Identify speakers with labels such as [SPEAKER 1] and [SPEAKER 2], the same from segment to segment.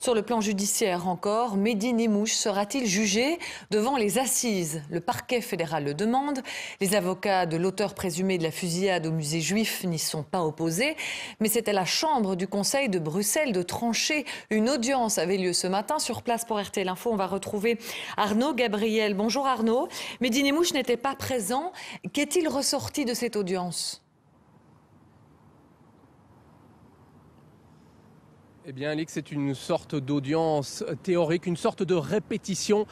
[SPEAKER 1] Sur le plan judiciaire encore, Mehdi Nemmouche sera-t-il jugé devant les assises? Le parquet fédéral le demande. Les avocats de l'auteur présumé de la fusillade au musée juif n'y sont pas opposés. Mais c'est à la chambre du Conseil de Bruxelles de trancher. Une audience avait lieu ce matin. Sur place pour RTL Info, on va retrouver Arnaud Gabriel. Bonjour Arnaud. Mehdi Nemmouche n'était pas présent. Qu'est-il ressorti de cette audience ?
[SPEAKER 2] Eh bien, Alix, c'est une sorte d'audience théorique, une sorte de répétition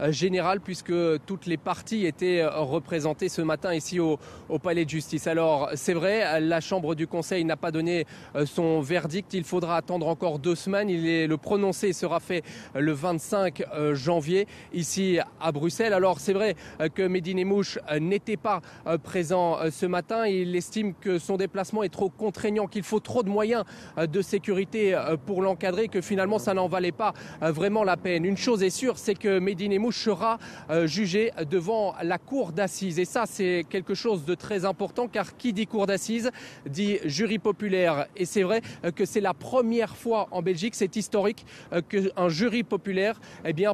[SPEAKER 2] générale, puisque toutes les parties étaient représentées ce matin ici au Palais de Justice. Alors, c'est vrai, la Chambre du Conseil n'a pas donné son verdict. Il faudra attendre encore 2 semaines. Le prononcé sera fait le 25 janvier ici à Bruxelles. Alors, c'est vrai que Mehdi Nemmouche n'était pas présent ce matin. Il estime que son déplacement est trop contraignant, qu'il faut trop de moyens de sécurité pour l'encadrer, que finalement ça n'en valait pas vraiment la peine. Une chose est sûre, c'est que Mehdi Nemmouche sera jugé devant la cour d'assises. Et ça, c'est quelque chose de très important, car qui dit cour d'assises dit jury populaire. Et c'est vrai que c'est la première fois en Belgique, c'est historique, qu'un jury populaire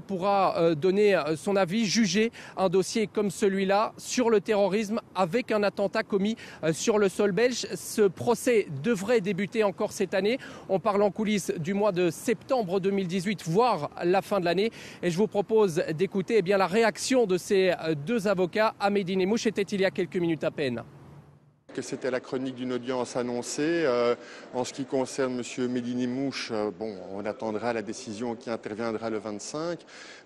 [SPEAKER 2] pourra donner son avis, juger un dossier comme celui-là sur le terrorisme avec un attentat commis sur le sol belge. Ce procès devrait débuter encore cette année. On parle en coulisses du mois de septembre 2018, voire la fin de l'année. Et je vous propose d'écouter la réaction de ces 2 avocats à Mehdi Nemmouche. C'était il y a quelques minutes à peine.
[SPEAKER 3] Que c'était la chronique d'une audience annoncée. En ce qui concerne M. Mehdi Nemmouche, on attendra la décision qui interviendra le 25.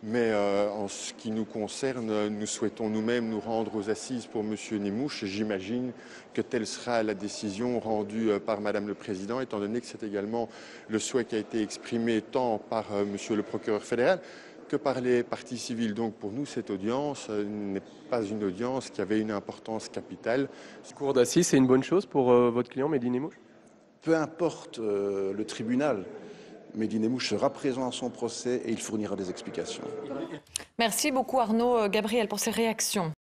[SPEAKER 3] Mais en ce qui nous concerne, nous souhaitons nous-mêmes nous rendre aux assises pour M. Nemmouche. J'imagine que telle sera la décision rendue par Madame le Président, étant donné que c'est également le souhait qui a été exprimé tant par M. le procureur fédéral que par les parties civiles. Donc pour nous, cette audience n'est pas une audience qui avait une importance capitale.
[SPEAKER 2] Cour d'assises, c'est une bonne chose pour votre client Mehdi Nemmouche ?
[SPEAKER 4] Peu importe le tribunal, Mehdi Nemmouche sera présent à son procès et il fournira des explications.
[SPEAKER 1] Merci beaucoup Arnaud Gabriel pour ces réactions.